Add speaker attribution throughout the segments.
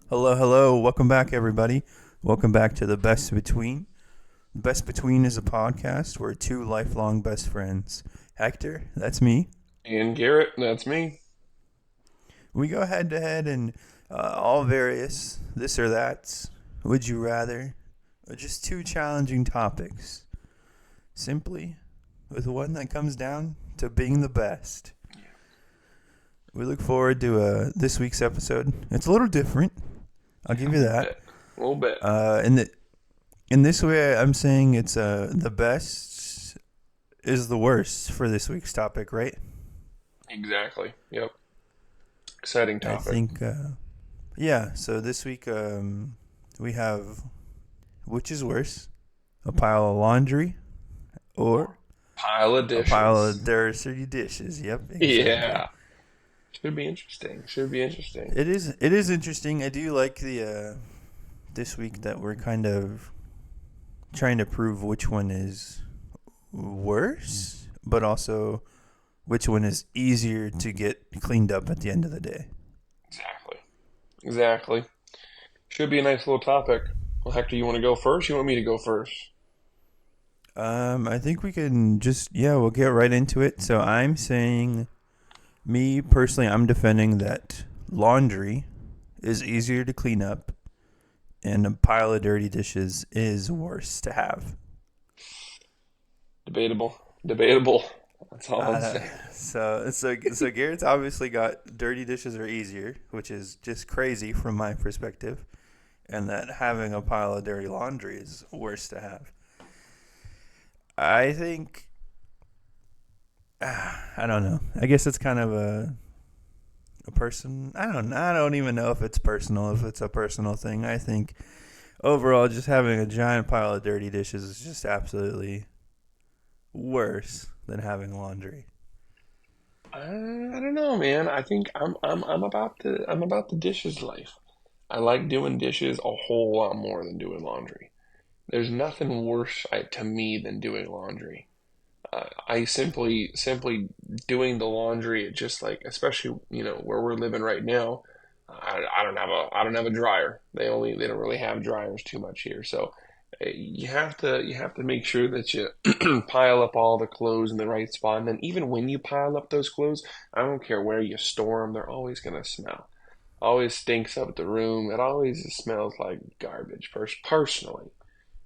Speaker 1: Hello, hello. Welcome back, everybody. Welcome back to The Best Between. The Best Between is a podcast where two lifelong best friends, Hector, that's me,
Speaker 2: And Garrett, that's me.
Speaker 1: we go head to head in all various this or that's, would you rather, or just two challenging topics. Simply with one that comes down to being the best. We look forward to this week's episode. It's a little different. I'll
Speaker 2: Yeah,
Speaker 1: give
Speaker 2: a
Speaker 1: you
Speaker 2: little
Speaker 1: that.
Speaker 2: bit. A little bit.
Speaker 1: In this way, I'm saying it's the best is the worst for this week's topic, right?
Speaker 2: Exactly. Yep. Exciting
Speaker 1: I
Speaker 2: topic.
Speaker 1: think, yeah. So this week, we have which is worse, a pile of laundry
Speaker 2: Or
Speaker 1: or
Speaker 2: pile of
Speaker 1: a pile of
Speaker 2: dishes.
Speaker 1: dirty dishes. Yep, exactly.
Speaker 2: Yeah. Should be interesting. Should be interesting.
Speaker 1: It is. It is interesting. I do like the this week that we're kind of trying to prove which one is worse, but also which one is easier to get cleaned up at the end of the day.
Speaker 2: Exactly. Exactly. Should be a nice little topic. Well, Hector, you want to go first? You want me to go first?
Speaker 1: I think we can just we'll get right into it. So I'm saying, me personally, I'm defending that laundry is easier to clean up, and a pile of dirty dishes is worse to have.
Speaker 2: Debatable. Debatable. That's all I'm
Speaker 1: Uh,
Speaker 2: saying.
Speaker 1: so Garrett's obviously got dirty dishes are easier, which is just crazy from my perspective, and that having a pile of dirty laundry is worse to have. I think I don't know. I guess it's kind of a person. I don't even know if it's personal. If it's a personal thing, I think overall, just having a giant pile of dirty dishes is just absolutely worse than having laundry.
Speaker 2: I don't know, man. I think I'm about the dishes life. I like doing dishes a whole lot more than doing laundry. There's nothing worse to me than doing laundry. I simply doing the laundry. It just like, especially where we're living right now. I don't have a dryer. They don't really have dryers too much here. So you have to make sure that you pile up all the clothes in the right spot. And then even when you pile up those clothes, I don't care where you store them, they're always gonna smell. Always stinks up the room. It always smells like garbage.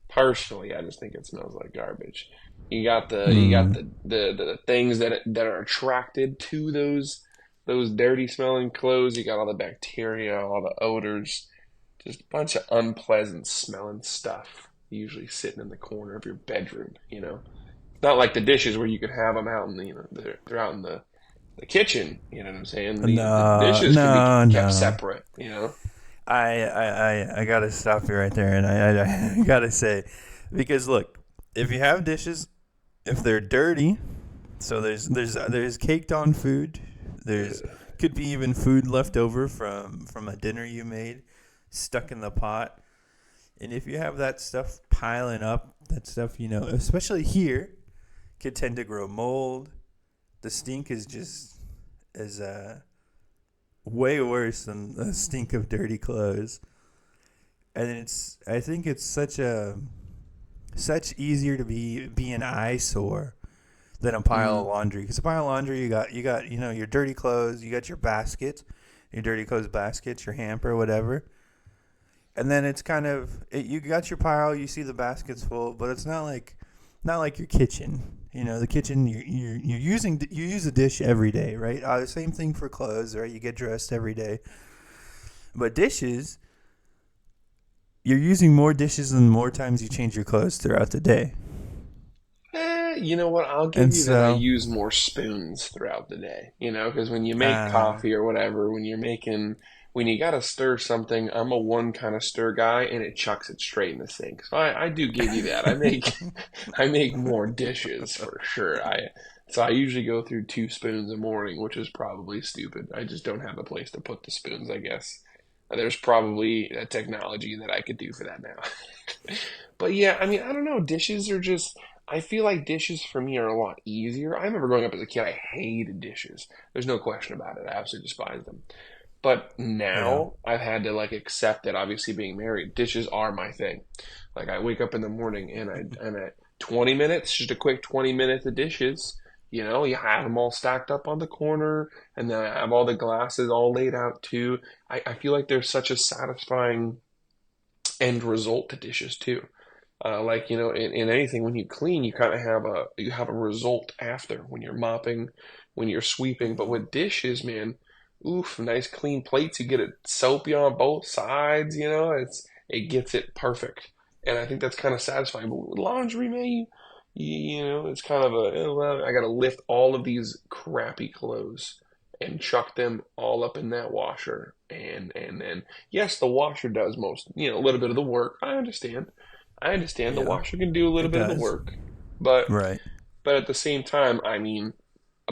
Speaker 2: Personally, I just think it smells like garbage. You got
Speaker 1: Hmm.
Speaker 2: the things that are attracted to those dirty smelling clothes. You got all the bacteria, all the odors, just a bunch of unpleasant smelling stuff. Usually sitting in the corner of your bedroom. It's not like the dishes where you could have them out in the they're out in the kitchen. You know what I'm saying? The
Speaker 1: No,
Speaker 2: dishes can be
Speaker 1: no,
Speaker 2: kept
Speaker 1: no.
Speaker 2: separate.
Speaker 1: I gotta stop you right there, and I gotta say, because look, if you have dishes, if they're dirty, so there's caked on food, there's
Speaker 2: Ugh.
Speaker 1: could be even food left over from a dinner you made, stuck in the pot, and if you have that stuff piling up, that stuff especially here, could tend to grow mold. The stink is just is way worse than the stink of dirty clothes. And I think it's such easier to be an eyesore than a pile of
Speaker 2: Mm.
Speaker 1: laundry. Because a pile of laundry, you got your dirty clothes, you got your dirty clothes basket, your hamper, whatever. And then it's kind of you got your pile, you see the baskets full, but it's not like your kitchen. The kitchen you use a dish every day, right? The same thing for clothes, right? You get dressed every day, but dishes, you're using more dishes than more times you change your clothes throughout the day.
Speaker 2: You know what? I'll give
Speaker 1: And
Speaker 2: you that I
Speaker 1: so,
Speaker 2: use more spoons throughout the day. Because when you make
Speaker 1: uh,
Speaker 2: coffee or whatever, when you gotta stir something, I'm a one kind of stir guy, and it chucks it straight in the sink. So I do give you that. I make more dishes for sure. So I usually go through 2 spoons a morning, which is probably stupid. I just don't have a place to put the spoons, I guess. There's probably a technology that I could do for that now. But yeah, I mean, I don't know. Dishes are just. I feel like dishes for me are a lot easier. I remember growing up as a kid, I hated dishes. There's no question about it. I absolutely despised them. But
Speaker 1: Yeah.
Speaker 2: now I've had to like accept that obviously being married, dishes are my thing. Like I wake up in the morning and at 20 minutes, just a quick 20 minutes of dishes. You know, you have them all stacked up on the corner, and then I have all the glasses all laid out too. I feel like there's such a satisfying end result to dishes too. Like in anything when you clean, you kind of have a result after when you're mopping, when you're sweeping. But
Speaker 1: Hmm.
Speaker 2: with dishes, man, oof, nice clean plates. You get it soapy on both sides. It gets it perfect, and I think that's kind of satisfying. But with laundry, man, it's kind of well, I got to lift all of these crappy clothes and chuck them all up in that washer, and then yes, the washer does most, a little bit of the work. I understand the
Speaker 1: Yeah,
Speaker 2: washer can do a little
Speaker 1: it
Speaker 2: bit of the
Speaker 1: does.
Speaker 2: work, but
Speaker 1: Right.
Speaker 2: but at the same time, I mean,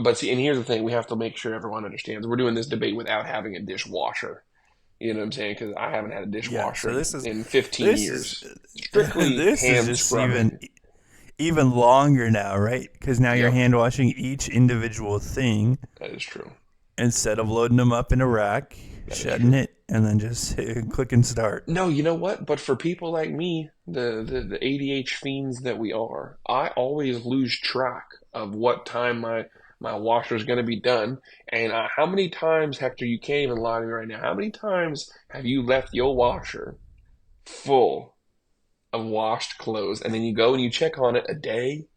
Speaker 2: but see, and here's the thing: we have to make sure everyone understands. We're doing this debate without having a dishwasher. You know what I'm saying? Because I haven't had a
Speaker 1: Yeah.
Speaker 2: dishwasher
Speaker 1: So
Speaker 2: in,
Speaker 1: this is
Speaker 2: in 15
Speaker 1: this is
Speaker 2: years. Strictly
Speaker 1: this is
Speaker 2: hand
Speaker 1: just even
Speaker 2: scrubbing.
Speaker 1: even longer now, right? Because now you're
Speaker 2: Yep,
Speaker 1: hand washing each individual thing
Speaker 2: that is true.
Speaker 1: instead of loading them up in a rack,
Speaker 2: That is
Speaker 1: shutting
Speaker 2: true.
Speaker 1: it, and then just click and start.
Speaker 2: No, you know what? But for people like me, the ADH fiends that we are, I always lose track of what time my washer is going to be done. And how many times, Hector, you can't even lie to me right now. How many times have you left your washer full of washed clothes, and then you go and you check on it a day,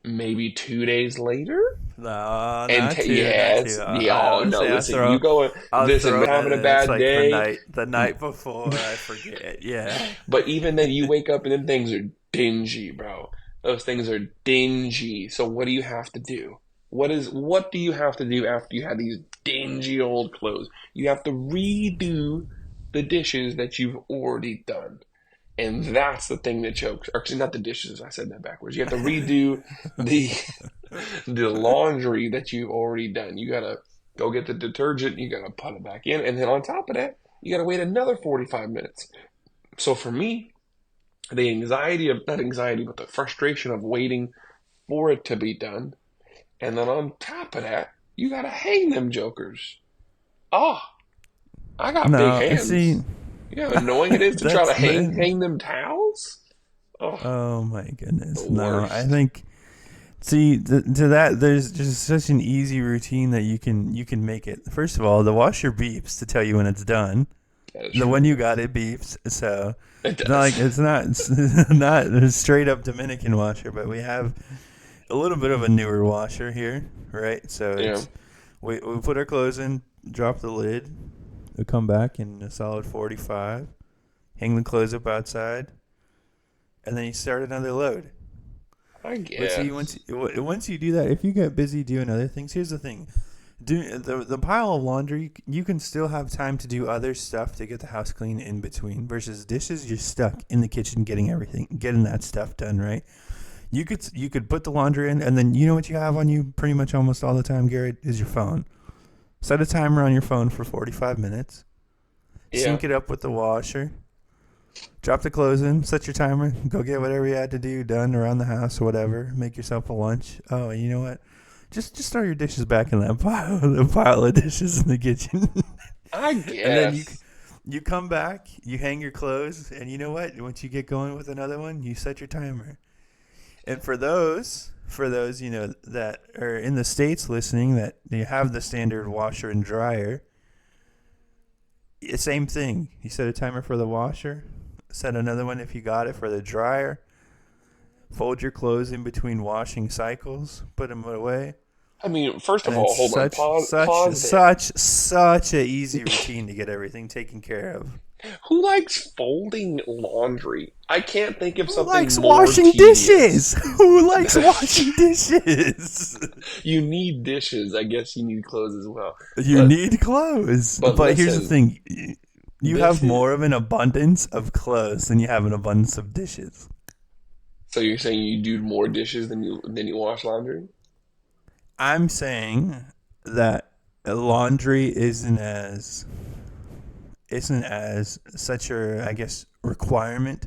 Speaker 2: maybe 2 days later?
Speaker 1: No,
Speaker 2: And
Speaker 1: not two, not two.
Speaker 2: yes, yeah, oh
Speaker 1: I
Speaker 2: no,
Speaker 1: say
Speaker 2: listen, you go and
Speaker 1: I'll
Speaker 2: listen,
Speaker 1: throw,
Speaker 2: having a
Speaker 1: and it's
Speaker 2: bad
Speaker 1: like
Speaker 2: day.
Speaker 1: the night before I forget. Yeah.
Speaker 2: But even then, you wake up and then things are dingy, bro. Those things are dingy. So what do you have to do? What do you have to do after you have these dingy old clothes? You have to redo the dishes that you've already done. And that's the thing that chokes. Or actually, not the dishes. I said that backwards. You have to redo the the laundry that you've already done. You gotta go get the detergent. You gotta put it back in, and then on top of that, you gotta wait another 45 minutes. So for me, the anxiety of not anxiety, but the frustration of waiting for it to be done, and then on top of that, you gotta hang them jokers. Oh, I got big
Speaker 1: No, see,
Speaker 2: hands. You know how annoying it is to try
Speaker 1: that's
Speaker 2: to hang
Speaker 1: the.
Speaker 2: hang them towels. Oh,
Speaker 1: Oh my
Speaker 2: the
Speaker 1: goodness! No, I
Speaker 2: worst.
Speaker 1: think. See, to that, there's just such an easy routine that you can make it. First of all, the washer beeps to tell you when it's done.
Speaker 2: That is
Speaker 1: The one
Speaker 2: true.
Speaker 1: you got it beeps, so
Speaker 2: It
Speaker 1: it's not
Speaker 2: does.
Speaker 1: like it's not a straight up Dominican washer, but we have a little bit of a newer washer here, right? So
Speaker 2: Yeah.
Speaker 1: we put our clothes in, drop the lid, we come back in a solid 45, hang the clothes up outside, and then you start another load.
Speaker 2: I
Speaker 1: But see,
Speaker 2: guess.
Speaker 1: once you do that, if you get busy doing other things, here's the thing: do the pile of laundry, you can still have time to do other stuff to get the house clean in between. Versus dishes, you're stuck in the kitchen getting that stuff done, right? You could put the laundry in, and then you know what you have on you pretty much almost all the time, Garrett, is your phone. Set a timer on your phone for 45 minutes.
Speaker 2: Yeah.
Speaker 1: Sync it up with the washer. Drop the clothes in. Set your timer. Go get whatever you had to do done around the house or whatever. Make yourself a lunch. Oh, and you know what? Just throw your dishes back in that pile, the pile of dishes in the kitchen,
Speaker 2: I
Speaker 1: and then you
Speaker 2: guess.
Speaker 1: you come back, you hang your clothes, and you know what? Once you get going with another one, you set your timer. And for those that are in the states listening that you have the standard washer and dryer, same thing. You set a timer for the washer, set another one if you got it for the dryer. Fold your clothes in between washing cycles, put them away,
Speaker 2: I mean, first
Speaker 1: and
Speaker 2: of
Speaker 1: then
Speaker 2: all, hold on.
Speaker 1: such
Speaker 2: Pause.
Speaker 1: such
Speaker 2: Pause there.
Speaker 1: such such a easy routine to get everything taken care of.
Speaker 2: Who likes folding laundry? I can't think of
Speaker 1: Who
Speaker 2: something
Speaker 1: likes
Speaker 2: more
Speaker 1: washing
Speaker 2: tedious.
Speaker 1: dishes? Who likes washing dishes?
Speaker 2: You need dishes. I guess you need clothes as well.
Speaker 1: You
Speaker 2: But
Speaker 1: need clothes.
Speaker 2: but
Speaker 1: But here's the
Speaker 2: listen,
Speaker 1: thing. You
Speaker 2: this
Speaker 1: have
Speaker 2: is
Speaker 1: more of an abundance of clothes than you have an abundance of dishes.
Speaker 2: so you're saying you do more dishes than you wash laundry?
Speaker 1: I'm saying that laundry isn't as such a, I guess, requirement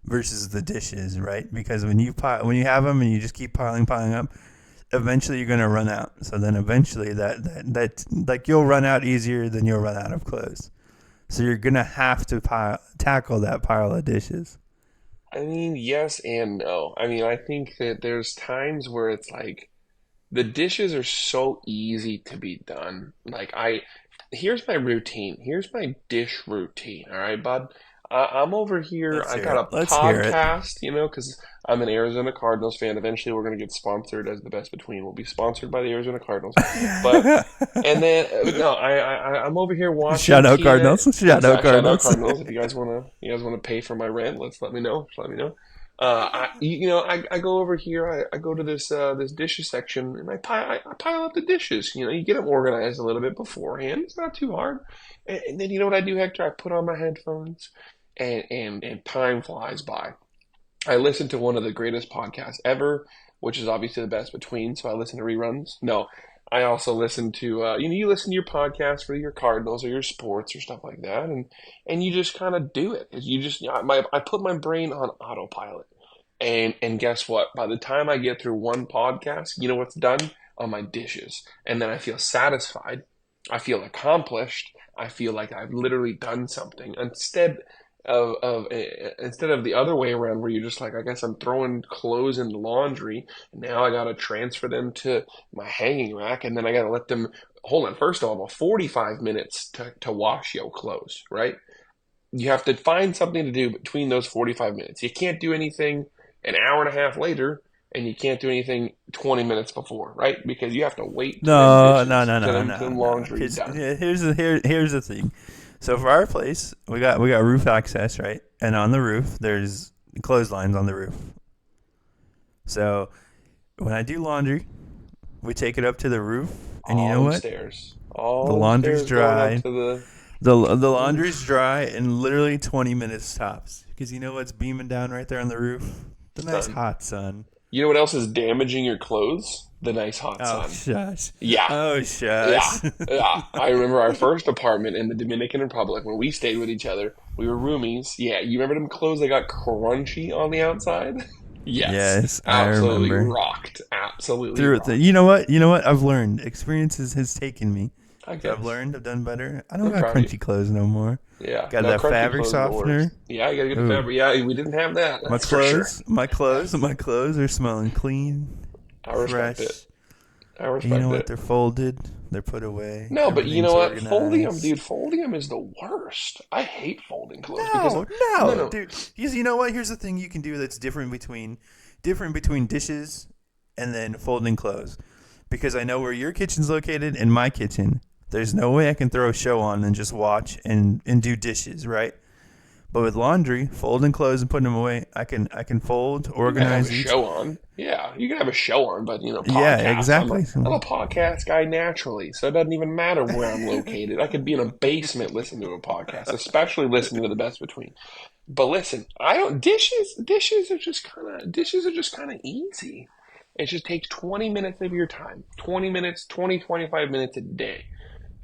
Speaker 1: versus the dishes, right? Because when you have them and you just keep piling up, eventually you're gonna run out. So then eventually that like you'll run out easier than you'll run out of clothes. So you're gonna have to tackle that pile of dishes.
Speaker 2: I mean, yes and no. I mean, I think that there's times where it's like the dishes are so easy to be done. Here's my routine. Here's my dish routine. All right, bud. I'm over here.
Speaker 1: Let's
Speaker 2: I
Speaker 1: hear
Speaker 2: got
Speaker 1: it.
Speaker 2: a
Speaker 1: Let's hear it.
Speaker 2: podcast, because I'm an Arizona Cardinals fan. Eventually, we're going to get sponsored as the best between. We'll be sponsored by the Arizona Cardinals. But and then no, I'm over here watching
Speaker 1: Shout out
Speaker 2: TNA.
Speaker 1: Cardinals. Shout out
Speaker 2: Shout out
Speaker 1: Cardinals.
Speaker 2: Cardinals. If you guys wanna pay for my rent, let me know. Just let me know. I go over here. I go to this dishes section, and I pile up the dishes. You get them organized a little bit beforehand. It's not too hard. And then you know what I do, Hector? I put on my headphones, and time flies by. I listen to one of the greatest podcasts ever, which is obviously the best between. So I listen to reruns. No, I also listen to you listen to your podcast for your Cardinals or your sports or stuff like that, and you just kind of do it. I put my brain on autopilot, and guess what? By the time I get through one podcast, you know what's done? On my dishes, and then I feel satisfied. I feel accomplished. I feel like I've literally done something instead of the other way around where you're just like, I guess I'm throwing clothes in the laundry, and now I got to transfer them to my hanging rack, and then I got to let them hold on. First of all, 45 minutes to wash your clothes, right? You have to find something to do between those 45 minutes. You can't do anything an hour and a half later, and you can't do anything 20 minutes before, right? Because you have to wait till
Speaker 1: No,
Speaker 2: them
Speaker 1: no,
Speaker 2: dishes,
Speaker 1: no,
Speaker 2: till
Speaker 1: no,
Speaker 2: them,
Speaker 1: no,
Speaker 2: till them
Speaker 1: no.
Speaker 2: laundry done.
Speaker 1: Here's the thing. So for our place, we got roof access, right? And on the roof, there's clotheslines on the roof. So when I do laundry, we take it up to the roof, and you know what? The
Speaker 2: All them
Speaker 1: laundry's
Speaker 2: stairs going up
Speaker 1: dry.
Speaker 2: to the.
Speaker 1: The laundry's dry in literally 20 minutes tops. Because you know what's beaming down right there on the roof? The nice
Speaker 2: Sun.
Speaker 1: hot sun.
Speaker 2: You know what else is damaging your clothes? The nice hot
Speaker 1: Oh,
Speaker 2: sun.
Speaker 1: shush.
Speaker 2: Yeah.
Speaker 1: Oh, shush.
Speaker 2: Yeah. I remember our first apartment in the Dominican Republic when we stayed with each other. We were roomies. Yeah, you remember them clothes that got crunchy on the outside? Yes.
Speaker 1: Yes, I
Speaker 2: Absolutely
Speaker 1: remember.
Speaker 2: rocked. Absolutely
Speaker 1: Through
Speaker 2: rocked.
Speaker 1: it. You know what? I've learned. Experiences has taken me.
Speaker 2: I
Speaker 1: So I've
Speaker 2: guess.
Speaker 1: learned. I've done better. I don't
Speaker 2: I'm
Speaker 1: got
Speaker 2: proud of you.
Speaker 1: crunchy clothes no more.
Speaker 2: Yeah.
Speaker 1: Got
Speaker 2: No,
Speaker 1: that
Speaker 2: crunchy
Speaker 1: fabric
Speaker 2: clothes are the worst.
Speaker 1: softener.
Speaker 2: Yeah, you gotta get the
Speaker 1: Ooh.
Speaker 2: fabric. Yeah, we didn't have that.
Speaker 1: My
Speaker 2: That's for sure.
Speaker 1: clothes are smelling clean,
Speaker 2: I respect it.
Speaker 1: fresh.
Speaker 2: I
Speaker 1: And you know
Speaker 2: respect
Speaker 1: what?
Speaker 2: it.
Speaker 1: They're folded. They're put away.
Speaker 2: No, but you know
Speaker 1: Everything's
Speaker 2: what? Foldium,
Speaker 1: organized.
Speaker 2: dude, Foldium is the worst. I hate folding clothes because
Speaker 1: No,
Speaker 2: no,
Speaker 1: no,
Speaker 2: no.
Speaker 1: dude. You know what? Here's the thing you can do that's different between dishes and then folding clothes. Because I know where your kitchen's located and my kitchen. There's no way I can throw a show on and just watch and do dishes, right? But with laundry, folding clothes and putting them away, I can fold,
Speaker 2: You can have
Speaker 1: organize
Speaker 2: a
Speaker 1: each.
Speaker 2: show on. Yeah, you can have a show on, but
Speaker 1: Yeah,
Speaker 2: podcast.
Speaker 1: exactly.
Speaker 2: I'm a podcast guy naturally, so it doesn't even matter where I'm located. I could be in a basement listening to a podcast, especially listening to the best between. But listen, I don't dishes are just kind of easy. It just takes 20 minutes of your time. 20 minutes, 25 minutes a day.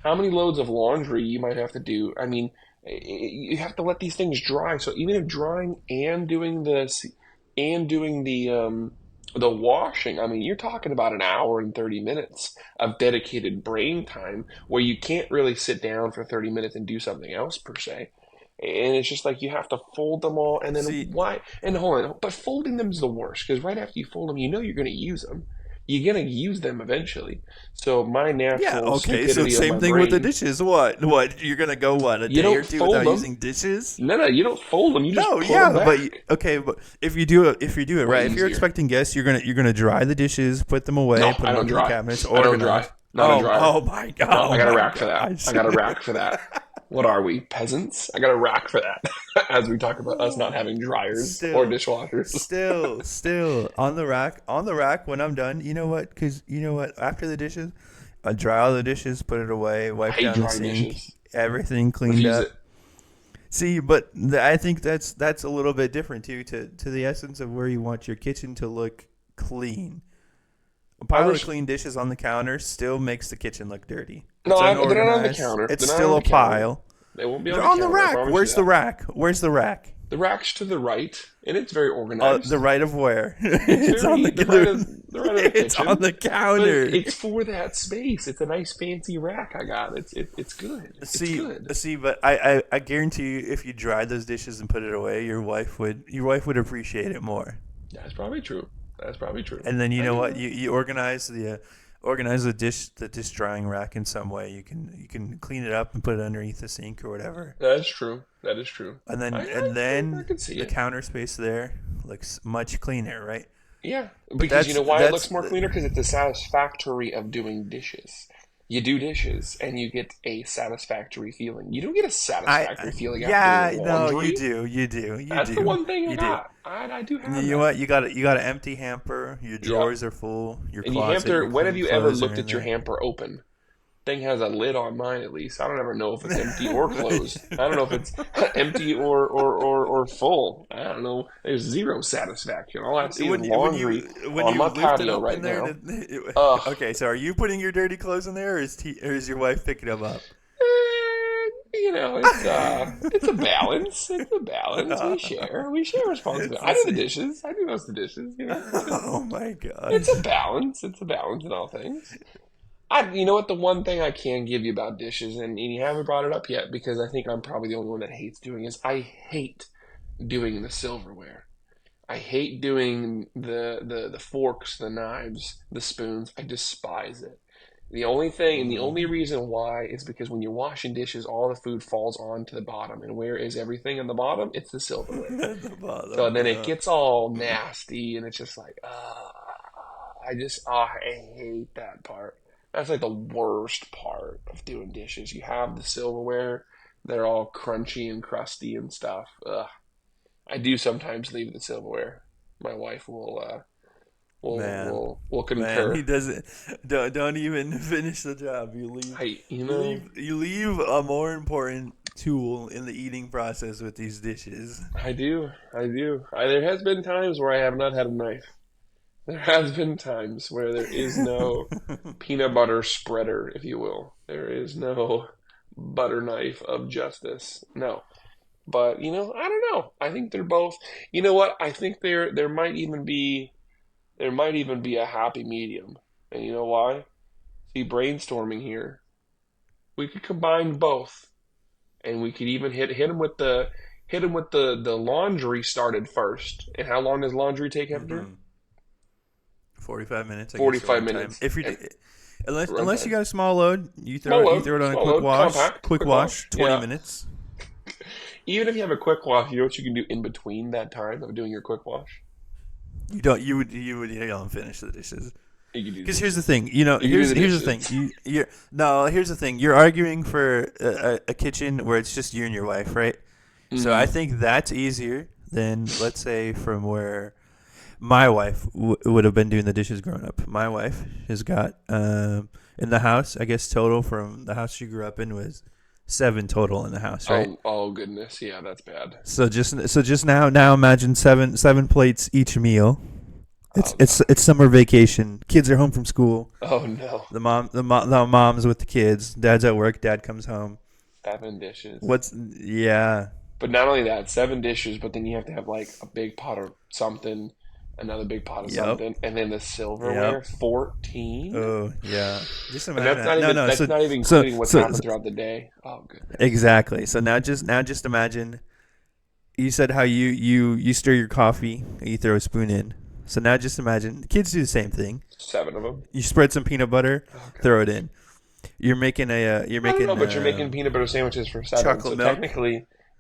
Speaker 2: How many loads of laundry you might have to do? I mean, you have to let these things dry. So even if drying and doing this and doing the washing, I mean, you're talking about an hour and 30 minutes of dedicated brain time where you can't really sit down for 30 minutes and do something else per se. And it's just like you have to fold them all, and then
Speaker 1: See,
Speaker 2: why? And hold on, but folding them is the worst because right after you fold them, you know you're going to use them. You're going to use them eventually. So my
Speaker 1: yeah,
Speaker 2: natural
Speaker 1: okay. So
Speaker 2: stupidity of
Speaker 1: same
Speaker 2: my
Speaker 1: thing with the
Speaker 2: brain,
Speaker 1: dishes. What? You're gonna go a
Speaker 2: you
Speaker 1: day or
Speaker 2: don't
Speaker 1: two
Speaker 2: fold
Speaker 1: without
Speaker 2: them.
Speaker 1: using dishes?
Speaker 2: No, you don't fold them. You just
Speaker 1: No,
Speaker 2: put
Speaker 1: yeah,
Speaker 2: them back.
Speaker 1: but if you do it
Speaker 2: Way
Speaker 1: right, if you're
Speaker 2: easier.
Speaker 1: expecting guests, you're gonna dry the dishes, put them away,
Speaker 2: No,
Speaker 1: put
Speaker 2: I
Speaker 1: them
Speaker 2: don't
Speaker 1: up in the
Speaker 2: dry.
Speaker 1: cabinets,
Speaker 2: I don't dry.
Speaker 1: organize.
Speaker 2: Not a dryer.
Speaker 1: Oh my god!
Speaker 2: No, I
Speaker 1: Oh
Speaker 2: got a
Speaker 1: my
Speaker 2: rack for that.
Speaker 1: gosh!
Speaker 2: I got a rack for that. What are we, peasants? I got a rack for that. As we talk about us not having dryers or
Speaker 1: Still,
Speaker 2: dishwashers.
Speaker 1: still on the rack. When I'm done, you know what? Because you know what? After the dishes, I dry all the dishes, put it away,
Speaker 2: I
Speaker 1: wipe
Speaker 2: hate
Speaker 1: down the
Speaker 2: dry
Speaker 1: sink,
Speaker 2: dishes.
Speaker 1: everything cleaned
Speaker 2: Refuse
Speaker 1: up.
Speaker 2: it.
Speaker 1: See, but I think that's a little bit different too to the essence of where you want your kitchen to look clean. A pile of clean dishes on the counter still makes the kitchen look dirty. It's
Speaker 2: No, they're not on the
Speaker 1: unorganized.
Speaker 2: counter.
Speaker 1: It's
Speaker 2: They're not
Speaker 1: still
Speaker 2: on
Speaker 1: a
Speaker 2: the counter.
Speaker 1: pile.
Speaker 2: They won't be
Speaker 1: They're
Speaker 2: on the
Speaker 1: on the
Speaker 2: counter. I
Speaker 1: rack.
Speaker 2: promise you
Speaker 1: Where's the
Speaker 2: that.
Speaker 1: rack? Where's the rack?
Speaker 2: The rack's to the right, and it's very organized.
Speaker 1: The right of where?
Speaker 2: It's
Speaker 1: It's on
Speaker 2: very
Speaker 1: the
Speaker 2: the right of They're right in the
Speaker 1: It's on
Speaker 2: kitchen.
Speaker 1: the
Speaker 2: But
Speaker 1: counter.
Speaker 2: it's for that space. It's a nice fancy rack I got. It's good. It's
Speaker 1: See,
Speaker 2: good.
Speaker 1: see, but I guarantee you, if you dried those dishes and put it away, your wife would appreciate it more.
Speaker 2: That's probably true. That's probably true.
Speaker 1: And then you
Speaker 2: I
Speaker 1: know
Speaker 2: get
Speaker 1: what?
Speaker 2: that.
Speaker 1: You organize the dish drying rack in some way. You can clean it up and put it underneath the sink or whatever.
Speaker 2: That's true. That is true.
Speaker 1: And
Speaker 2: I
Speaker 1: then and
Speaker 2: I, I
Speaker 1: then
Speaker 2: can see
Speaker 1: the
Speaker 2: it.
Speaker 1: counter space there looks much cleaner, right?
Speaker 2: Yeah,
Speaker 1: But
Speaker 2: because you
Speaker 1: that's
Speaker 2: know why it
Speaker 1: that's
Speaker 2: looks more cleaner? Because it's a satisfactory of doing dishes. You do dishes and you get a satisfactory feeling. You don't get a
Speaker 1: I
Speaker 2: satisfactory feeling after
Speaker 1: yeah, no, you
Speaker 2: laundry.
Speaker 1: do, you do, you
Speaker 2: That's the
Speaker 1: do,
Speaker 2: one thing I
Speaker 1: you do.
Speaker 2: got. I do
Speaker 1: And
Speaker 2: have
Speaker 1: you know
Speaker 2: that.
Speaker 1: what? You got an empty hamper. Your
Speaker 2: Yep.
Speaker 1: drawers are full. Your
Speaker 2: And you have
Speaker 1: closet,
Speaker 2: to.
Speaker 1: your
Speaker 2: When have
Speaker 1: clean
Speaker 2: you ever
Speaker 1: clothes are
Speaker 2: looked
Speaker 1: in
Speaker 2: at your
Speaker 1: there.
Speaker 2: hamper open? Thing has a lid on mine at least. I don't ever know if it's empty or closed. I don't know if it's empty or full. I don't know. There's zero satisfaction. All I see is
Speaker 1: when you when
Speaker 2: laundry
Speaker 1: you when
Speaker 2: on
Speaker 1: you
Speaker 2: my
Speaker 1: lift it
Speaker 2: patio
Speaker 1: up in
Speaker 2: right
Speaker 1: there,
Speaker 2: now. Ugh.
Speaker 1: okay. So are you putting your dirty clothes in there, or is your wife picking them up?
Speaker 2: You know, it's a balance. It's a balance. We share. We share
Speaker 1: It's
Speaker 2: responsibility. I
Speaker 1: the
Speaker 2: do the
Speaker 1: same.
Speaker 2: dishes. I do most of the dishes. You know,
Speaker 1: Oh my
Speaker 2: it's
Speaker 1: gosh,
Speaker 2: a balance. It's a balance in all things. You know what? The one thing I can give you about dishes, and you haven't brought it up yet because I think I'm probably the only one that hates doing is I hate doing the silverware. I hate doing the forks, the knives, the spoons. I despise it. The only thing and the only
Speaker 1: mm.
Speaker 2: reason why is because when you're washing dishes, all the food falls onto the bottom. And where is everything in the bottom? It's the silverware.
Speaker 1: At the
Speaker 2: So
Speaker 1: bottom.
Speaker 2: then it
Speaker 1: Yeah.
Speaker 2: gets all nasty and it's just like, I hate that part. That's like the worst part of doing dishes. You have the silverware, they're all crunchy and crusty and stuff. Ugh. I do sometimes leave the silverware. My wife
Speaker 1: Man,
Speaker 2: will
Speaker 1: man, he
Speaker 2: concur.
Speaker 1: doesn't. Don't even finish the job.
Speaker 2: I you
Speaker 1: You
Speaker 2: know
Speaker 1: leave you leave a more important tool in the eating process with these dishes.
Speaker 2: I do. There has been times where I have not had a knife. There has been times where there is no peanut butter spreader, if you will. There is no butter knife of justice. No. But I don't know. I think they're both. You know what? I think there might even be a happy medium. And you know why? See, brainstorming here. We could combine both, and we could even hit him with the laundry started first. And how long does laundry take, Hector?
Speaker 1: hmm 45 minutes, I guess,
Speaker 2: 45
Speaker 1: runtime.
Speaker 2: minutes
Speaker 1: If you
Speaker 2: and
Speaker 1: unless you
Speaker 2: runtime.
Speaker 1: got a small load, you
Speaker 2: Small
Speaker 1: throw
Speaker 2: load,
Speaker 1: it on a
Speaker 2: small
Speaker 1: quick
Speaker 2: load,
Speaker 1: wash.
Speaker 2: compact,
Speaker 1: Quick
Speaker 2: quick
Speaker 1: wash,
Speaker 2: wash.
Speaker 1: 20
Speaker 2: Yeah.
Speaker 1: minutes.
Speaker 2: Even if you have a quick wash, you know what you can do in between that time of doing your quick wash?
Speaker 1: You don't. You don't finish the dishes.
Speaker 2: You can do
Speaker 1: Because here's the
Speaker 2: dishes.
Speaker 1: thing.
Speaker 2: You can do
Speaker 1: Here's
Speaker 2: the
Speaker 1: here's the thing.
Speaker 2: dishes.
Speaker 1: You no. Here's the thing. You're arguing for a kitchen where it's just you and your wife, right? So I
Speaker 2: Hmm.
Speaker 1: think that's easier than, let's say, from where my wife would have been doing the dishes growing up. My wife has got in the house. I guess total from the house she grew up in was 7 total in the house, right?
Speaker 2: Oh goodness, yeah, that's bad.
Speaker 1: So just now imagine seven plates each meal. It's
Speaker 2: Oh
Speaker 1: it's
Speaker 2: god.
Speaker 1: it's summer vacation. Kids are home from school.
Speaker 2: Oh no.
Speaker 1: The mom's with the kids. Dad's at work. Dad comes home.
Speaker 2: 7 dishes.
Speaker 1: Yeah.
Speaker 2: But not only that, 7 dishes, but then you have to have like a big pot of something, another big pot of
Speaker 1: Yep.
Speaker 2: something, and then the silverware,
Speaker 1: Yep.
Speaker 2: 14?
Speaker 1: Oh yeah. Just
Speaker 2: And
Speaker 1: imagine
Speaker 2: that's not
Speaker 1: that. No,
Speaker 2: even
Speaker 1: no.
Speaker 2: that's
Speaker 1: So
Speaker 2: not even
Speaker 1: so
Speaker 2: including what's
Speaker 1: so,
Speaker 2: happened
Speaker 1: so
Speaker 2: throughout the day. Oh goodness.
Speaker 1: exactly. So now just imagine. You said how you stir your coffee and you throw a spoon in. So now just imagine kids do the same thing.
Speaker 2: 7 of them.
Speaker 1: You spread some peanut butter,
Speaker 2: Oh
Speaker 1: throw it
Speaker 2: goodness.
Speaker 1: in. You're
Speaker 2: I don't know,
Speaker 1: making
Speaker 2: but you're making peanut butter sandwiches for 7,
Speaker 1: chocolate
Speaker 2: so
Speaker 1: milk.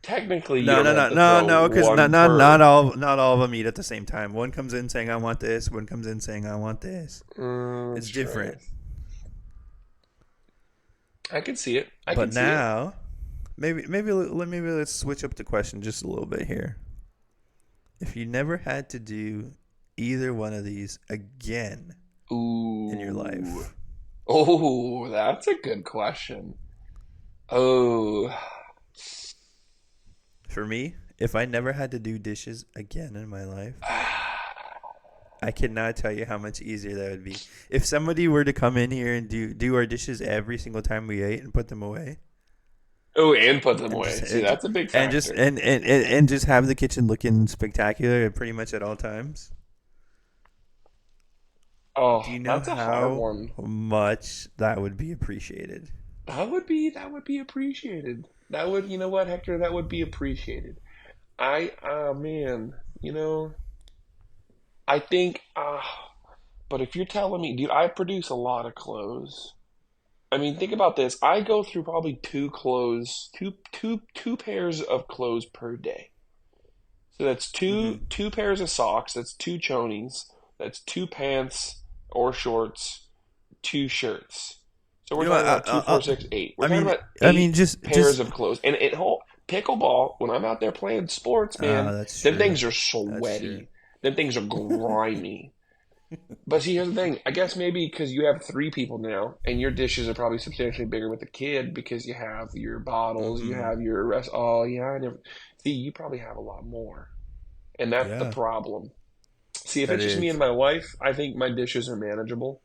Speaker 2: technically you
Speaker 1: No,
Speaker 2: don't
Speaker 1: no,
Speaker 2: have
Speaker 1: no,
Speaker 2: to
Speaker 1: no,
Speaker 2: throw
Speaker 1: no, because not
Speaker 2: one
Speaker 1: not not
Speaker 2: per.
Speaker 1: all not all of them eat at the same time. One comes in saying I want this. One comes in saying I want this.
Speaker 2: That's
Speaker 1: It's
Speaker 2: true, I
Speaker 1: different.
Speaker 2: guess. I can see it. I
Speaker 1: But
Speaker 2: can see it.
Speaker 1: now, maybe let's switch up the question just a little bit here. If you never had to do either one of these again in your
Speaker 2: Ooh.
Speaker 1: life,
Speaker 2: Oh, that's a good question. Oh,
Speaker 1: for me, if I never had to do dishes again in my life, I cannot tell you how much easier that would be. If somebody were to come in here and do our dishes every single time we ate and put them away,
Speaker 2: oh, and put them
Speaker 1: and just
Speaker 2: away. See,
Speaker 1: and,
Speaker 2: that's a big
Speaker 1: and just
Speaker 2: factor.
Speaker 1: and just have the kitchen looking spectacular pretty much at all times,
Speaker 2: Oh,
Speaker 1: Do you know
Speaker 2: that's a hard
Speaker 1: how
Speaker 2: one.
Speaker 1: much that would be appreciated?
Speaker 2: That would be appreciated. That would, you know what, Hector, that would be appreciated. Oh man, I think, but if you're telling me, dude, I produce a lot of clothes. I mean, think about this. I go through probably two pairs of clothes per day. So that's
Speaker 1: Mm-hmm.
Speaker 2: two pairs of socks. That's two chonies. That's two pants or shorts, two shirts. So we're
Speaker 1: You know what?
Speaker 2: talking about two, four, six, eight. We're
Speaker 1: I
Speaker 2: talking
Speaker 1: mean,
Speaker 2: about
Speaker 1: I mean,
Speaker 2: eight pairs
Speaker 1: just.
Speaker 2: of clothes. And it whole pickleball, when I'm out there playing sports, man,
Speaker 1: That's
Speaker 2: them
Speaker 1: true.
Speaker 2: things are
Speaker 1: That's true.
Speaker 2: sweaty. Them things are grimy. But see, here's the thing. I guess maybe because you have three people now, and your dishes are probably substantially bigger with a kid because you have your bottles, you
Speaker 1: Mm-hmm.
Speaker 2: have your rest. Oh yeah, I never. See, you probably have a lot more, and that's the
Speaker 1: Yeah,
Speaker 2: problem. See, if
Speaker 1: that
Speaker 2: it's just me and
Speaker 1: is.
Speaker 2: my wife, I think my dishes are manageable.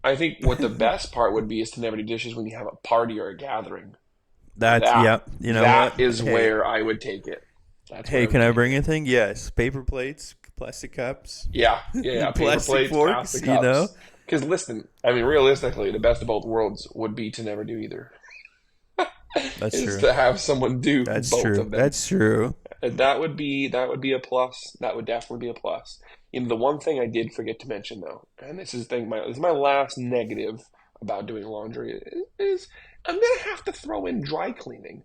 Speaker 2: I think what the best part would be is to never do dishes when you have a party or a gathering.
Speaker 1: That's
Speaker 2: That
Speaker 1: yep. You know
Speaker 2: that
Speaker 1: what?
Speaker 2: is
Speaker 1: Hey,
Speaker 2: where I would take it. That's where
Speaker 1: hey,
Speaker 2: I would
Speaker 1: can I
Speaker 2: take
Speaker 1: bring
Speaker 2: it.
Speaker 1: anything? Yes, paper plates, plastic cups,
Speaker 2: Yeah, yeah, yeah. Paper
Speaker 1: plastic
Speaker 2: plates,
Speaker 1: forks.
Speaker 2: plastic
Speaker 1: You know,
Speaker 2: cups. Because listen, I mean, realistically, the best of both worlds would be to never do either.
Speaker 1: that's
Speaker 2: Is
Speaker 1: true.
Speaker 2: to have someone do
Speaker 1: That's
Speaker 2: both
Speaker 1: true.
Speaker 2: of them.
Speaker 1: That's true.
Speaker 2: That would be a plus. That would definitely be a plus. The one thing I did forget to mention though, and this is my last negative about doing laundry is I'm gonna have to throw in dry cleaning.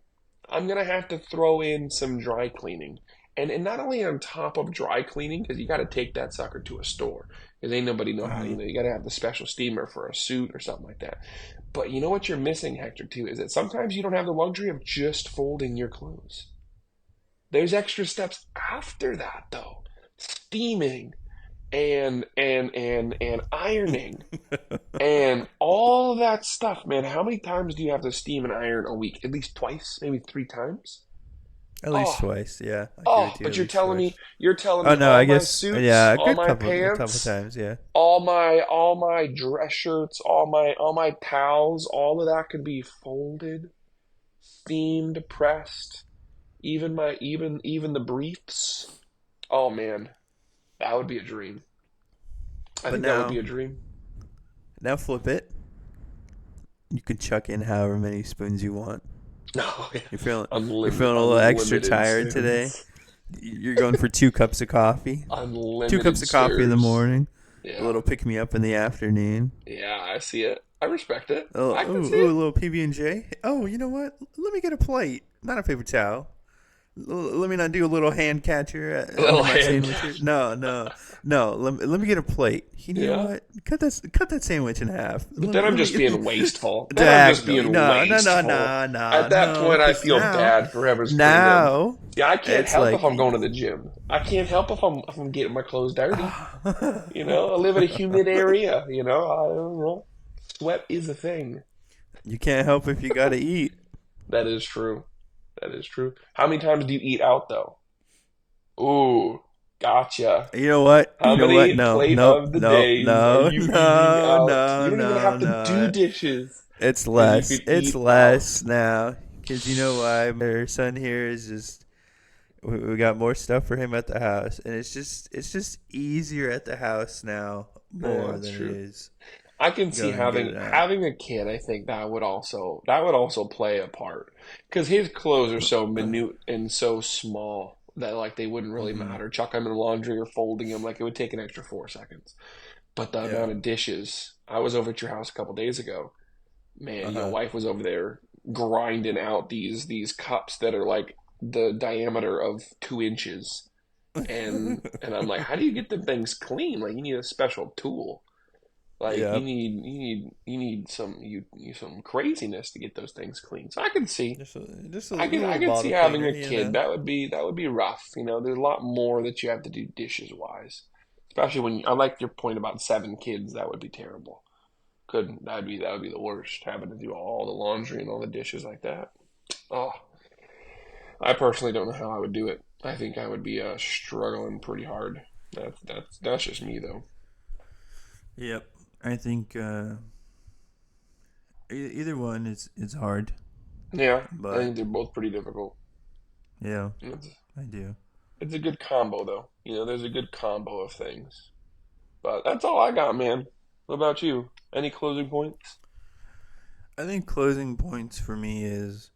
Speaker 2: I'm gonna have to throw in some dry cleaning. And not only on top of dry cleaning, because you got to take that sucker to a store, because ain't nobody know how,
Speaker 1: Mm-hmm.
Speaker 2: you got to have the special steamer for a suit or something like that. But you know what you're missing, Hector, too, is that sometimes you don't have the luxury of just folding your clothes. There's extra steps after that, though. Steaming and ironing and all of that stuff, man. How many times do you have to steam and iron a week? At least twice, maybe three times.
Speaker 1: At least
Speaker 2: Oh,
Speaker 1: twice. Yeah, I give it
Speaker 2: oh,
Speaker 1: to you.
Speaker 2: but
Speaker 1: At
Speaker 2: you're
Speaker 1: least
Speaker 2: telling
Speaker 1: twice.
Speaker 2: me you're telling
Speaker 1: Oh
Speaker 2: me
Speaker 1: no, I
Speaker 2: all my
Speaker 1: guess
Speaker 2: suits,
Speaker 1: yeah,
Speaker 2: all my
Speaker 1: a couple
Speaker 2: pants,
Speaker 1: times. Yeah.
Speaker 2: all my dress shirts, all my towels, all of that could be folded, steamed, pressed, even the briefs. Oh man, that would be a dream. I
Speaker 1: But
Speaker 2: think that would be a dream.
Speaker 1: now flip it. You can chuck in however many spoons you want.
Speaker 2: No, yeah.
Speaker 1: You're feeling a little extra
Speaker 2: Unlimited
Speaker 1: tired today.
Speaker 2: spoons.
Speaker 1: You're going for 2 cups of coffee. Two
Speaker 2: Unlimited
Speaker 1: cups of coffee in the
Speaker 2: stirs.
Speaker 1: morning. A
Speaker 2: Yeah.
Speaker 1: little pick me up in the afternoon.
Speaker 2: Yeah, I see it. I respect it.
Speaker 1: Oh,
Speaker 2: I can see
Speaker 1: a
Speaker 2: it.
Speaker 1: little PB and J. Oh, you know what? Let me get a plate, not a paper towel. Let me not do a little hand catcher
Speaker 2: A
Speaker 1: under
Speaker 2: little
Speaker 1: my
Speaker 2: hand
Speaker 1: sandwich here.
Speaker 2: catch.
Speaker 1: No. Let me get a plate. You know
Speaker 2: Yeah.
Speaker 1: what? Cut that sandwich in half.
Speaker 2: But then I'm just being wasteful. Then I'm just
Speaker 1: Diagonally.
Speaker 2: being wasteful. At that
Speaker 1: No.
Speaker 2: point, I
Speaker 1: Because
Speaker 2: feel
Speaker 1: now,
Speaker 2: bad for whoever's cleaning them.
Speaker 1: now,
Speaker 2: See, I can't
Speaker 1: it's
Speaker 2: help if
Speaker 1: like,
Speaker 2: I'm going to the gym. I can't help if I'm getting my clothes dirty. I live in a humid area. I don't know. Sweat is a thing.
Speaker 1: you can't help if you gotta eat.
Speaker 2: That is true. That is true. How many times do you eat out though? Ooh, gotcha.
Speaker 1: You know what?
Speaker 2: How many
Speaker 1: No,
Speaker 2: plate of the days are you eating out? You don't even have to do
Speaker 1: no.
Speaker 2: dishes
Speaker 1: It's
Speaker 2: because you
Speaker 1: less.
Speaker 2: could
Speaker 1: It's
Speaker 2: eat out.
Speaker 1: less now. Because you know why? My son here is just. We got more stuff for him at the house, and it's just easier at the house now
Speaker 2: Yeah,
Speaker 1: more
Speaker 2: that's
Speaker 1: than it
Speaker 2: true.
Speaker 1: is
Speaker 2: I can see
Speaker 1: going and
Speaker 2: having
Speaker 1: getting out.
Speaker 2: having a kid. I think that would also play a part because his clothes are so minute and so small that like they wouldn't really
Speaker 1: Hmm.
Speaker 2: matter. Chuck them in laundry or folding them like it would take an extra 4 seconds. But the
Speaker 1: Yeah.
Speaker 2: amount of dishes. I was over at your house a couple days ago. Man,
Speaker 1: Uh
Speaker 2: your
Speaker 1: huh.
Speaker 2: wife was over there grinding out these cups that are like the diameter of 2 inches. And I'm like, how do you get them things clean? Like you need a special tool. Like you
Speaker 1: Yep.
Speaker 2: need some craziness to get those things clean. So I can see
Speaker 1: Just a
Speaker 2: I can I
Speaker 1: little
Speaker 2: can see
Speaker 1: bottle
Speaker 2: having
Speaker 1: cleaner,
Speaker 2: a
Speaker 1: you
Speaker 2: kid.
Speaker 1: know.
Speaker 2: That would be rough. There's a lot more that you have to do dishes wise. Especially when I like your point about 7 kids. That would be terrible. That would be the worst. Having to do all the laundry and all the dishes like that. Oh, I personally don't know how I would do it. I think I would be struggling pretty hard. That's just me though.
Speaker 1: Yep. I think either one is hard,
Speaker 2: Yeah, I
Speaker 1: but
Speaker 2: think they're both pretty difficult.
Speaker 1: yeah,
Speaker 2: It's,
Speaker 1: I do.
Speaker 2: it's a good combo though. There's a good combo of things. But that's all I got, man. What about you? Any closing points?
Speaker 1: I think closing points for me is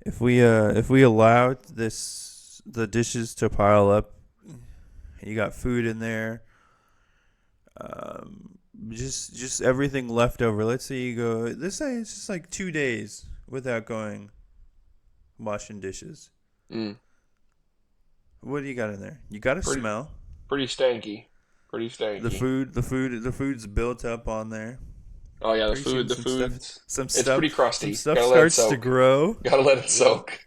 Speaker 1: if we allowed the dishes to pile up, you got food in there, just everything left over. Let's say you go. Let's say it's just like 2 days without going washing dishes.
Speaker 2: Mm,
Speaker 1: What do you got in there? You got to
Speaker 2: pretty
Speaker 1: smell
Speaker 2: pretty stanky. Pretty
Speaker 1: the
Speaker 2: stanky.
Speaker 1: food. The food's built up on there.
Speaker 2: Oh yeah,
Speaker 1: Pretty soon,
Speaker 2: the food's
Speaker 1: some
Speaker 2: it's pretty
Speaker 1: stuff, some
Speaker 2: crusty.
Speaker 1: stuff
Speaker 2: Gotta let it
Speaker 1: starts to
Speaker 2: soak.
Speaker 1: grow.
Speaker 2: Gotta let it
Speaker 1: Yep.
Speaker 2: soak.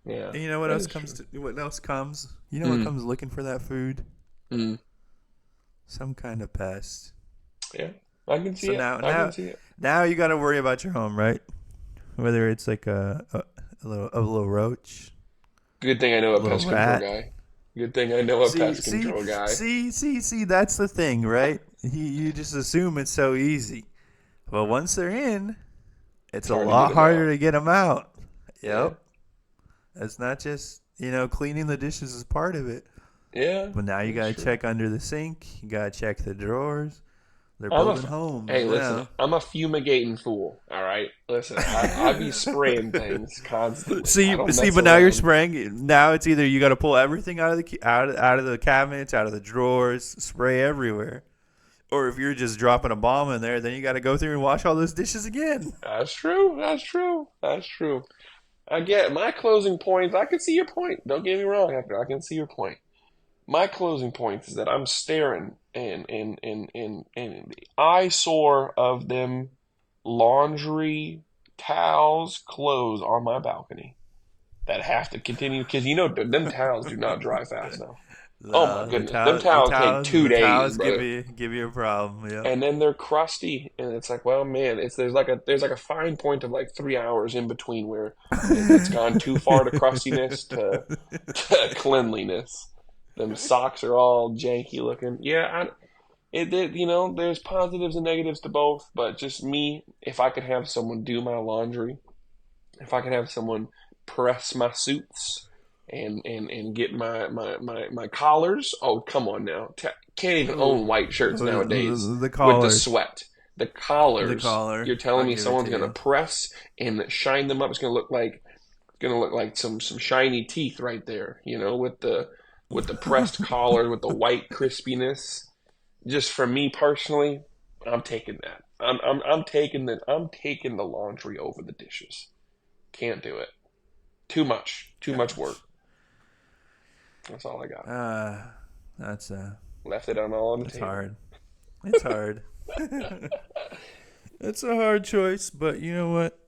Speaker 2: Yeah,
Speaker 1: And you know what
Speaker 2: that
Speaker 1: else
Speaker 2: is true.
Speaker 1: What else comes? You know what
Speaker 2: Mm,
Speaker 1: comes looking for that food?
Speaker 2: mm.
Speaker 1: Some kind of pest.
Speaker 2: Yeah, I can see
Speaker 1: So
Speaker 2: it.
Speaker 1: now,
Speaker 2: I can
Speaker 1: now,
Speaker 2: see it.
Speaker 1: now you got to worry about your home, right? Whether it's like a little roach,
Speaker 2: Good thing I know
Speaker 1: a
Speaker 2: a
Speaker 1: little
Speaker 2: pest control
Speaker 1: rat.
Speaker 2: guy. Good thing I know a pest control guy.
Speaker 1: See. That's the thing, right? You just assume it's so easy, but once they're in, it's
Speaker 2: It's
Speaker 1: a
Speaker 2: hard to get
Speaker 1: lot
Speaker 2: them out.
Speaker 1: harder to get them out.
Speaker 2: Yeah,
Speaker 1: Yep. It's not just cleaning the dishes is part of it,
Speaker 2: yeah,
Speaker 1: but now you
Speaker 2: that's
Speaker 1: gotta
Speaker 2: true.
Speaker 1: check under the sink. You gotta check the drawers. They're
Speaker 2: I'm a
Speaker 1: building
Speaker 2: f-
Speaker 1: homes
Speaker 2: hey, listen,
Speaker 1: now.
Speaker 2: I'm a fumigating fool. All right, listen, I be spraying things constantly. I don't
Speaker 1: See,
Speaker 2: mess
Speaker 1: but now you're
Speaker 2: around.
Speaker 1: spraying. Now it's either you got to pull everything out of out of the cabinets, out of the drawers, spray everywhere, or if you're just dropping a bomb in there, then you got to go through and wash all those dishes again.
Speaker 2: That's true. That's true. That's true. I get my closing points. I can see your point. Don't get me wrong, Hector. I can see your point. My closing point is that I'm staring and the eyesore of them laundry, towels, clothes on my balcony that have to continue because them towels do not dry fast now. Oh my
Speaker 1: No,
Speaker 2: goodness, them
Speaker 1: the
Speaker 2: towels take two
Speaker 1: the
Speaker 2: days,
Speaker 1: towels
Speaker 2: brother.
Speaker 1: give you a problem. Yep.
Speaker 2: And then they're crusty, and it's like, well, man, it's there's like a fine point of like 3 hours in between where it's gone too far to crustiness to cleanliness. Them socks are all janky looking. Yeah, there's positives and negatives to both, but just me, if I could have someone do my laundry, if I could have someone press my suits and get my collars. Oh, come on now. Can't even own
Speaker 1: Ooh,
Speaker 2: white shirts nowadays
Speaker 1: the
Speaker 2: with the
Speaker 1: collars,
Speaker 2: sweat. The
Speaker 1: the
Speaker 2: collars.
Speaker 1: collar.
Speaker 2: You're telling
Speaker 1: I'll
Speaker 2: me
Speaker 1: give it
Speaker 2: someone's
Speaker 1: to
Speaker 2: gonna
Speaker 1: you.
Speaker 2: press and shine them up. It's gonna look like some shiny teeth right there, with the pressed collar with the white crispiness. Just for me personally, I'm taking that. I'm taking the laundry over the dishes. Can't do it. Too much. Too much work.
Speaker 1: Gosh,
Speaker 2: That's all I got.
Speaker 1: uh, that's
Speaker 2: Left it on all on the
Speaker 1: It's
Speaker 2: table.
Speaker 1: hard. It's hard. It's a hard choice, but you know what?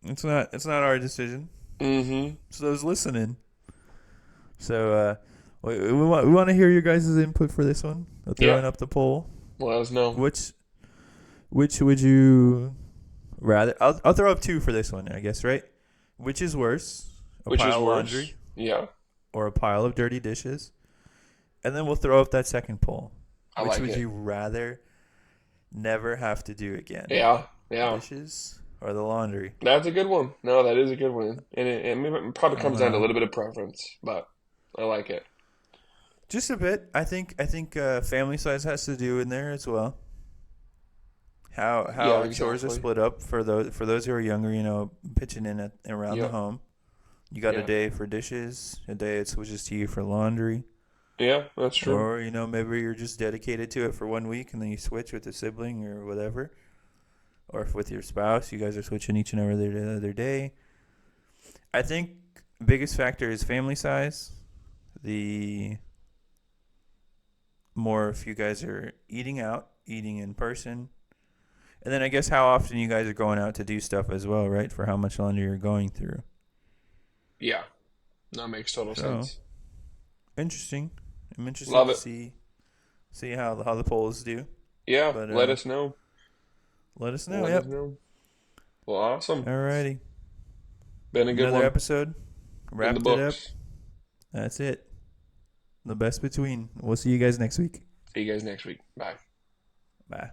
Speaker 1: It's not our decision.
Speaker 2: Mm-hmm.
Speaker 1: It's those listening. So we want to hear your guys' input for this one. We're
Speaker 2: Yeah.
Speaker 1: throwing up the poll.
Speaker 2: Let us know.
Speaker 1: Which would you rather? I'll throw up two for this one, I guess, right? Which is worse, a
Speaker 2: Which is
Speaker 1: pile of
Speaker 2: worse?
Speaker 1: laundry
Speaker 2: Yeah.
Speaker 1: or a pile of dirty dishes? And then we'll throw up that second poll.
Speaker 2: I
Speaker 1: Which
Speaker 2: like
Speaker 1: would
Speaker 2: it.
Speaker 1: you rather never have to do again?
Speaker 2: Yeah. Yeah.
Speaker 1: Dishes or the laundry?
Speaker 2: That's a good one. No, that is a good one. And it probably
Speaker 1: I don't
Speaker 2: comes down to a
Speaker 1: know.
Speaker 2: little bit of preference, but I like it.
Speaker 1: Just a bit. I think family size has to do in there as well.
Speaker 2: Yeah,
Speaker 1: How chores are
Speaker 2: exactly.
Speaker 1: split up for those who are younger, pitching in around the
Speaker 2: Yep.
Speaker 1: home. You got a
Speaker 2: Yeah.
Speaker 1: day for dishes, a day it switches to you for laundry,
Speaker 2: Yeah, that's true.
Speaker 1: or maybe you're just dedicated to it for 1 week and then you switch with a sibling or whatever, or if with your spouse you guys are switching each and every other day. I think biggest factor is family size. The more if you guys are eating out, eating in person. And then I guess how often you guys are going out to do stuff as well, right? For how much laundry you're going through.
Speaker 2: Yeah. That makes total
Speaker 1: So
Speaker 2: sense.
Speaker 1: interesting. I'm interested
Speaker 2: Love
Speaker 1: to
Speaker 2: it.
Speaker 1: see how the polls do.
Speaker 2: Yeah.
Speaker 1: But
Speaker 2: Let us know.
Speaker 1: let us know.
Speaker 2: Let us
Speaker 1: Yep.
Speaker 2: know. Well, awesome.
Speaker 1: Alrighty.
Speaker 2: Been a good
Speaker 1: Another
Speaker 2: one.
Speaker 1: episode.
Speaker 2: In the
Speaker 1: Wrapped it up.
Speaker 2: books.
Speaker 1: That's it. The best between. We'll see you guys next week.
Speaker 2: See you guys next week. Bye.
Speaker 1: Bye.